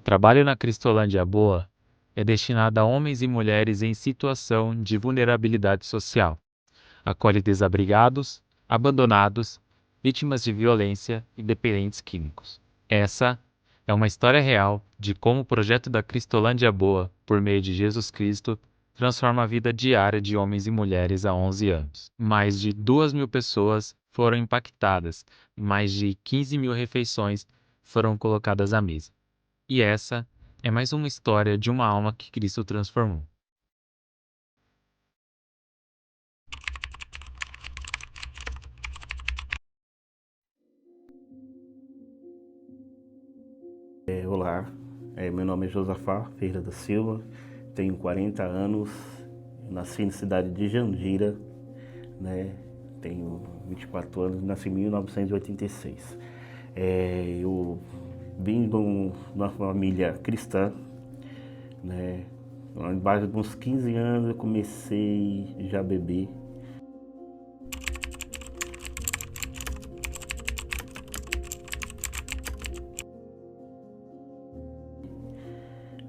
trabalho na Cristolândia Boa é destinado a homens e mulheres em situação de vulnerabilidade social. Acolhe desabrigados, abandonados, vítimas de violência e dependentes químicos. Essa é uma história real de como o projeto da Cristolândia Boa, por meio de Jesus Cristo, transforma a vida diária de homens e mulheres há 11 anos. Mais de 2.000 pessoas foram impactadas e mais de 15.000 refeições foram colocadas à mesa. E essa é mais uma história de uma alma que Cristo transformou. Olá, meu nome é Josafá Ferreira da Silva, tenho 40 anos, nasci na cidade de Jandira, né? Tenho 24 anos, nasci em 1986. Eu vim de uma família cristã, né? Embaixo de uns 15 anos eu comecei já a beber.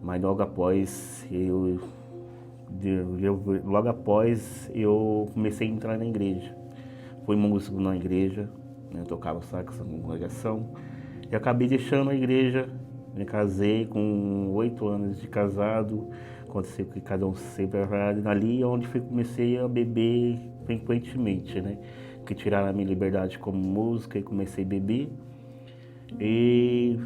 Mas logo após eu comecei a entrar na igreja. Fui músico na igreja, né, tocava sax na congregação. E acabei deixando a igreja, me casei com 8 anos de casado. Aconteceu que cada um sempre ali onde comecei a beber frequentemente, né? Porque tiraram a minha liberdade como música e comecei a beber. E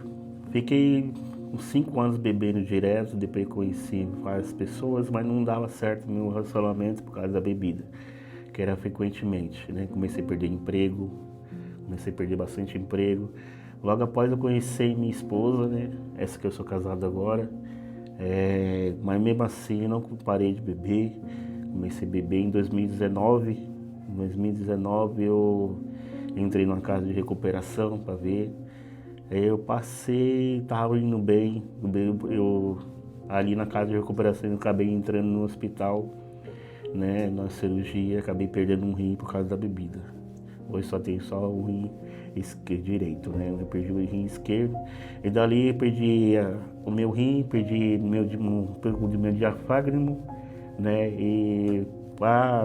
fiquei uns 5 anos bebendo direto, depois conheci várias pessoas, mas não dava certo meu relacionamento por causa da bebida, que era frequentemente, né? Comecei a perder emprego, comecei a perder bastante emprego. Logo após eu conheci minha esposa, né? Essa que eu sou casado agora. Mas mesmo assim eu não parei de beber, comecei a beber em 2019. Em 2019 eu entrei numa casa de recuperação para ver. Eu passei, estava indo bem, eu ali na casa de recuperação eu acabei entrando no hospital, né, na cirurgia, acabei perdendo um rim por causa da bebida. Hoje só tenho só o rim direito, né, eu perdi o rim esquerdo, e dali eu perdi o meu rim, perdi o meu diafragma, né, e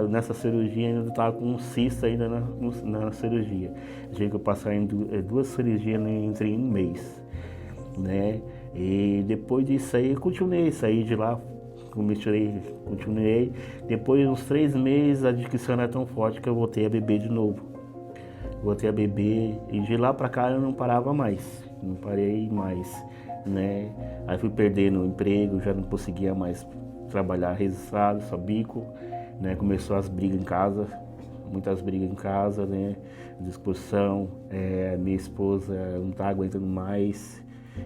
nessa cirurgia ainda estava com um cisto ainda na cirurgia. Tive que passar em 2 cirurgias entre um mês, né? E depois disso aí eu continuei, saí de lá, continuei. Depois de uns 3 meses a adicção era tão forte que eu voltei a beber de novo. Voltei a beber e de lá pra cá eu não parava mais, não parei mais, né? Aí fui perdendo o emprego, já não conseguia mais trabalhar registrado, só bico, né? Começou as brigas em casa, muitas brigas em casa, né? Discussão, minha esposa não tá aguentando mais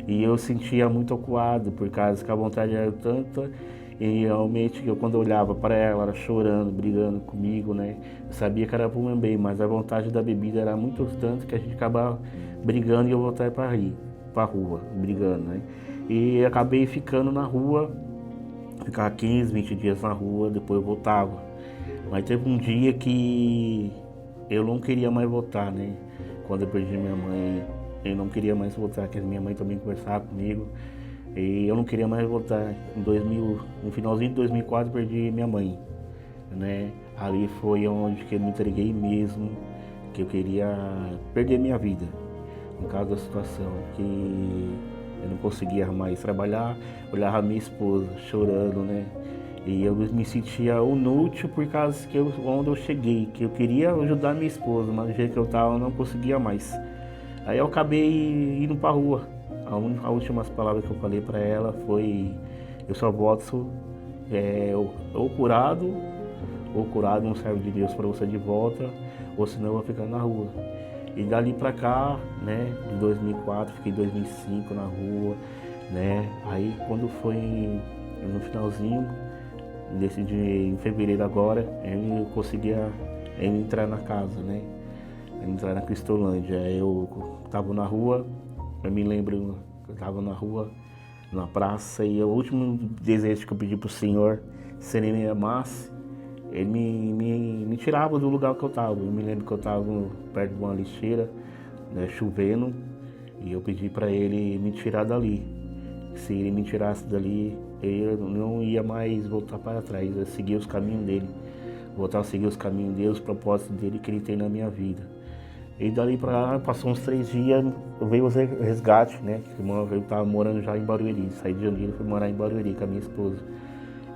e eu sentia muito acuado por causa que a vontade era tanta. E realmente quando eu olhava para ela, ela chorando, brigando comigo, né? Eu sabia que era para o meu bem, mas a vontade da bebida era muito tanto que a gente acabava brigando e eu voltava para a rua, brigando, né? E acabei ficando na rua, ficava 15, 20 dias na rua, depois eu voltava. Mas teve um dia que eu não queria mais voltar, né? Quando eu perdi minha mãe, eu não queria mais voltar, porque minha mãe também conversava comigo. E eu não queria mais voltar. No finalzinho de 2004, perdi minha mãe, né? Ali foi onde que eu me entreguei mesmo, que eu queria perder minha vida, no caso da situação, que eu não conseguia mais trabalhar, olhava minha esposa chorando, né? E eu me sentia inútil por causa que onde eu cheguei, que eu queria ajudar minha esposa, mas do jeito que eu estava eu não conseguia mais. Aí eu acabei indo para a rua. A última palavra que eu falei para ela foi: eu só volto ou curado não serve de Deus para você de volta, ou senão eu vou ficar na rua. E dali para cá, né, de 2004, fiquei em 2005 na rua, né. Aí quando foi no finalzinho em fevereiro agora, eu conseguia entrar na casa, né, entrar na Cristolândia. Eu estava na rua. Eu me lembro que eu estava na rua, na praça, e o último desejo que eu pedi para o Senhor, se Ele me amasse, Ele me tirava do lugar que eu estava. Eu me lembro que eu estava perto de uma lixeira, né, chovendo, e eu pedi para Ele me tirar dali. Se ele me tirasse dali, eu não ia mais voltar para trás, eu seguia os caminhos dele. Voltar a seguir os caminhos dele, os propósitos dele que ele tem na minha vida. E dali pra lá, passou uns 3 dias, veio o resgate, né? Eu estava morando já em Barueri, saí de Jandira e fui morar em Barueri com a minha esposa.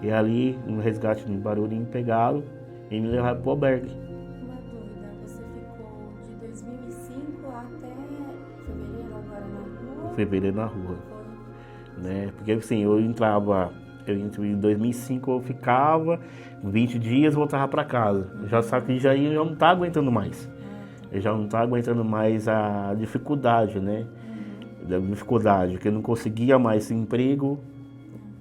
E ali, no resgate em Barueri, me pegaram e me levaram pro albergue. Uma dúvida, você ficou de 2005 até fevereiro agora na rua? Fevereiro na rua, Foi. né? Porque assim, em 2005 eu ficava 20 dias e voltava para casa. Já sabe que já não estava aguentando mais. Eu já não estava aguentando mais a dificuldade, né? Da dificuldade, que eu não conseguia mais emprego,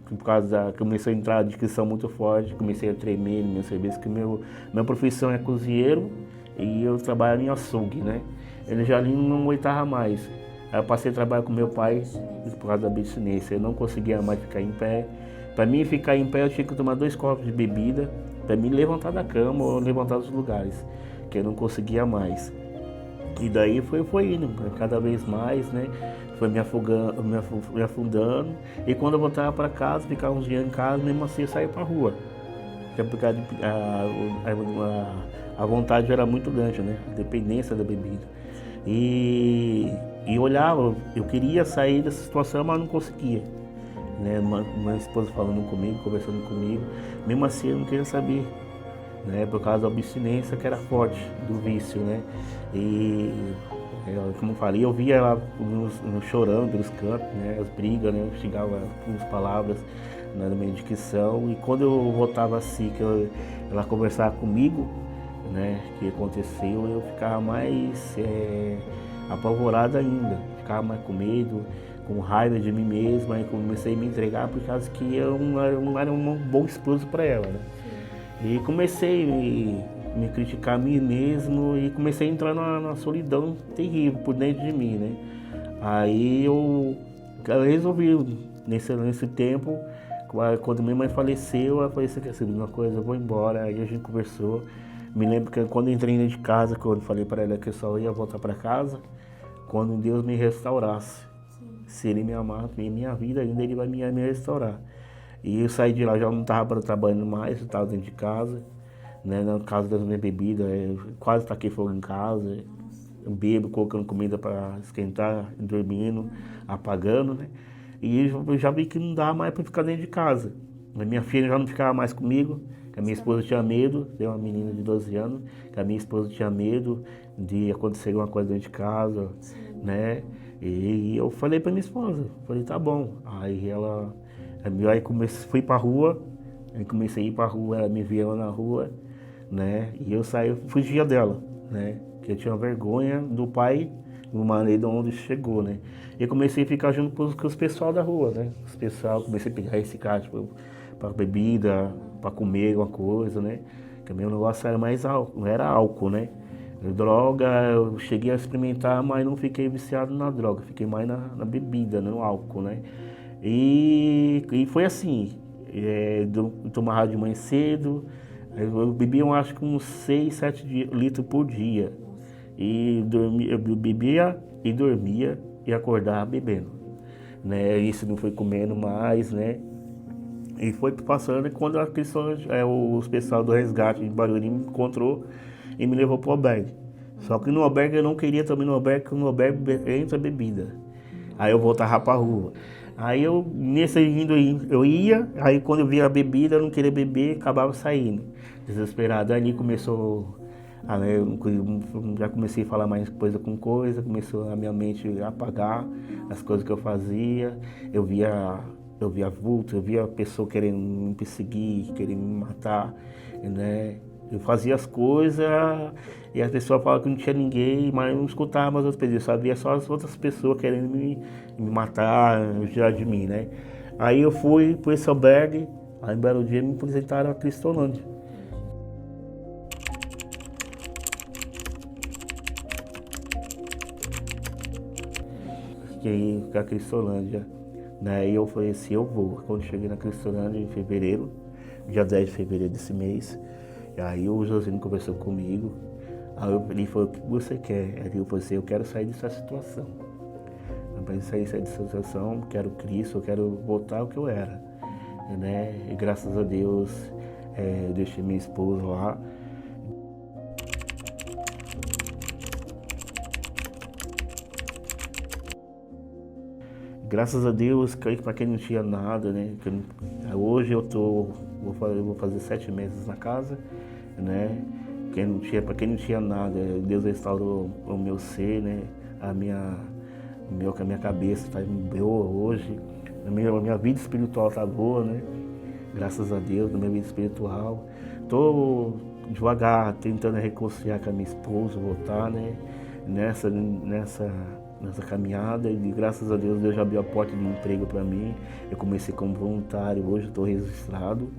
por causa que comecei a entrar a dicção muito forte, comecei a tremer no meu serviço, que minha profissão é cozinheiro e eu trabalho em açougue, né? Ele já ali não aguentava mais. Aí eu passei a trabalhar com meu pai por causa da abstinência. Eu não conseguia mais ficar em pé. Para mim ficar em pé eu tinha que tomar 2 copos de bebida para me levantar da cama ou levantar dos lugares, que eu não conseguia mais. E daí foi indo, cada vez mais, né? Foi me afundando. E quando eu voltava para casa, ficava uns dias em casa, mesmo assim eu saía para rua. Porque a vontade era muito grande, né? A dependência da bebida. E olhava, eu queria sair dessa situação, mas não conseguia. Né? Minha esposa falando comigo, conversando comigo, mesmo assim eu não queria saber. Né, por causa da abstinência que era forte, do vício, né? E, como eu falei, eu via ela chorando pelos cantos, né? As brigas, né? Eu xingava com palavras, né, na minha dicção. E quando eu voltava assim, ela conversava comigo, né? Que aconteceu, eu ficava mais apavorado ainda, ficava mais com medo, com raiva de mim mesmo. Aí comecei a me entregar por causa que eu não era um bom esposo para ela, né? E comecei a me criticar a mim mesmo e comecei a entrar numa solidão terrível por dentro de mim, né? Aí eu resolvi, nesse tempo, quando minha mãe faleceu, eu falei, você quer saber uma coisa, eu vou embora. Aí a gente conversou. Me lembro que quando eu entrei dentro de casa, quando eu falei para ela que eu só ia voltar para casa, quando Deus me restaurasse. Se Ele me amar, minha vida ainda Ele vai me restaurar. E eu saí de lá, já não estava trabalhando mais, eu estava dentro de casa, né, na casa das minhas bebidas, quase taquei fogo em casa, eu bebo, colocando comida para esquentar, dormindo, apagando, né. E eu já vi que não dava mais para ficar dentro de casa. A minha filha já não ficava mais comigo, que a minha esposa tinha medo, tem uma menina de 12 anos, que a minha esposa tinha medo de acontecer alguma coisa dentro de casa, né. E eu falei para minha esposa, falei, tá bom. Aí fui pra rua, aí comecei a ir pra rua, ela me via lá na rua, né? E eu fugia dela, né? Porque eu tinha vergonha do pai, do marido onde chegou, né? E eu comecei a ficar junto com os pessoal da rua, né? Os pessoal, comecei a pegar esse cara, tipo, pra bebida, pra comer alguma coisa, né? Porque o meu negócio era mais álcool, não era álcool, né? Droga, eu cheguei a experimentar, mas não fiquei viciado na droga, fiquei mais na bebida, no álcool, né? E foi assim, eu tomava de manhã cedo, eu bebia eu acho que uns 6, 7 litros por dia. Eu bebia e dormia e acordava bebendo. Né? Isso não foi comendo mais, né? E foi passando, e quando os pessoal do resgate de Barueri me encontrou e me levou para o albergue. Só que no albergue eu não queria também no albergue, porque no albergue entra bebida. Aí eu voltava para a rua. Aí eu ia, aí quando eu via a bebida, eu não queria beber, acabava saindo, desesperado. Ali começou, eu já comecei a falar mais coisa com coisa, começou a minha mente a apagar as coisas que eu fazia. Eu via vulto, eu via pessoa querendo me perseguir, querendo me matar, né? Eu fazia as coisas e as pessoas falavam que não tinha ninguém, mas eu não escutava mais as pessoas, eu sabia só as outras pessoas querendo me matar, tirar de mim, né? Aí eu fui para esse albergue, aí em Belo Dia me apresentaram a Cristolândia. Fiquei com a Cristolândia, né? E eu falei assim, eu vou. Quando cheguei na Cristolândia em fevereiro, dia 10 de fevereiro desse mês, e aí o Josino conversou comigo, aí ele falou, o que você quer? Aí eu falei assim, eu quero sair dessa situação. para sair dessa situação, quero Cristo, eu quero voltar ao que eu era, né? E graças a Deus, eu deixei minha esposa lá. Graças a Deus, para quem não tinha nada, né? Hoje vou fazer 7 meses na casa, né? Para quem não tinha nada, Deus restaurou o meu ser, né? A minha cabeça está boa hoje, a minha vida espiritual está boa, né? Graças a Deus, na minha vida espiritual. Estou devagar, tentando reconciliar com a minha esposa, voltar, né? Nessa caminhada, e graças a Deus, Deus já abriu a porta de emprego para mim. Eu comecei como voluntário, hoje estou registrado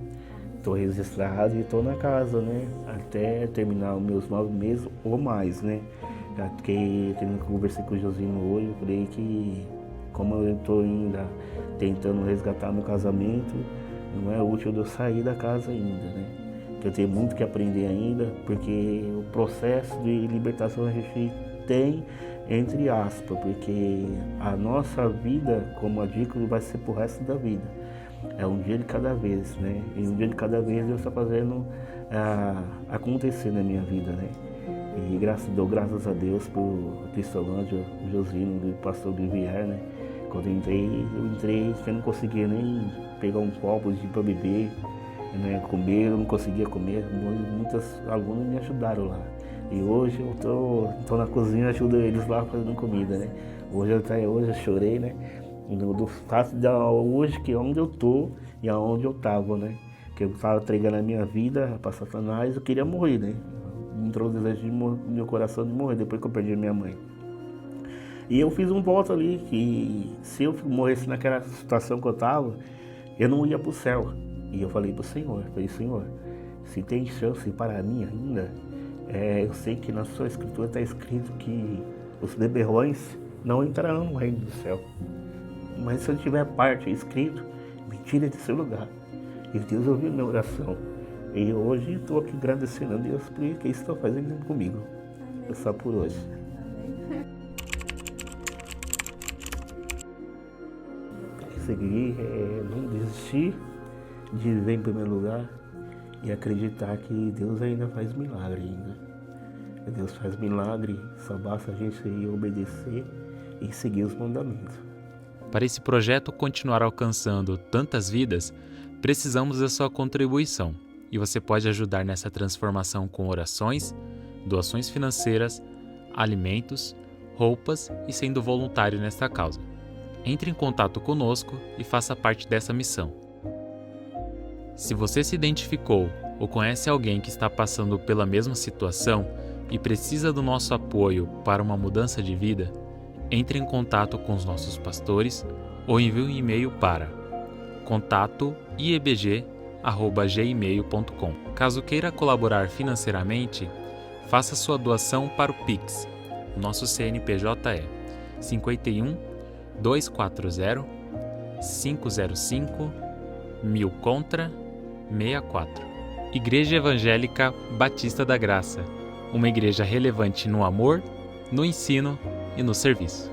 e estou na casa, né? Até terminar os meus 9 meses ou mais, né? Porque eu conversei com o Josino hoje, eu falei que como eu estou ainda tentando resgatar meu casamento, não é útil eu sair da casa ainda, né? Que eu tenho muito que aprender ainda, porque o processo de libertação a gente tem, entre aspas, porque a nossa vida como adícola vai ser pro resto da vida. É um dia de cada vez, né? E um dia de cada vez Deus está fazendo acontecer na minha vida, né? E dou graças a Deus por Cristolândia, o Josino, o pastor Vivier, né? Quando eu entrei, eu não conseguia nem pegar um copo para beber, né? Comer, eu não conseguia comer. Muitas alunas me ajudaram lá. E hoje eu tô na cozinha e ajudo eles lá fazendo comida, né? Hoje eu chorei, né? Do fato de hoje que onde eu tô e aonde eu tava, né? Que eu estava entregando a minha vida para Satanás, eu queria morrer, né? Entrou o desejo no meu coração de morrer depois que eu perdi minha mãe. E eu fiz um voto ali que se eu morresse naquela situação que eu tava, eu não ia pro céu. E eu falei pro Senhor, Senhor, se tem chance para mim ainda, eu sei que na sua escritura está escrito que os beberrões não entrarão no reino do céu. Mas se eu tiver parte escrito, me tire desse lugar. E Deus ouviu minha oração. E hoje estou aqui agradecendo a Deus por que está fazendo comigo. É só por hoje. Seguir, não desistir de viver em primeiro lugar e acreditar que Deus ainda faz milagre ainda. Deus faz milagre, só basta a gente obedecer e seguir os mandamentos. Para esse projeto continuar alcançando tantas vidas, precisamos da sua contribuição. E você pode ajudar nessa transformação com orações, doações financeiras, alimentos, roupas e sendo voluntário nesta causa. Entre em contato conosco e faça parte dessa missão. Se você se identificou ou conhece alguém que está passando pela mesma situação e precisa do nosso apoio para uma mudança de vida, entre em contato com os nossos pastores ou envie um e-mail para contato.iebg@gmail.com. Caso queira colaborar financeiramente, faça sua doação para o Pix. O nosso CNPJ é 51 240 505 1000 contra 64. Igreja Evangélica Batista da Graça, uma igreja relevante no amor, no ensino e no serviço.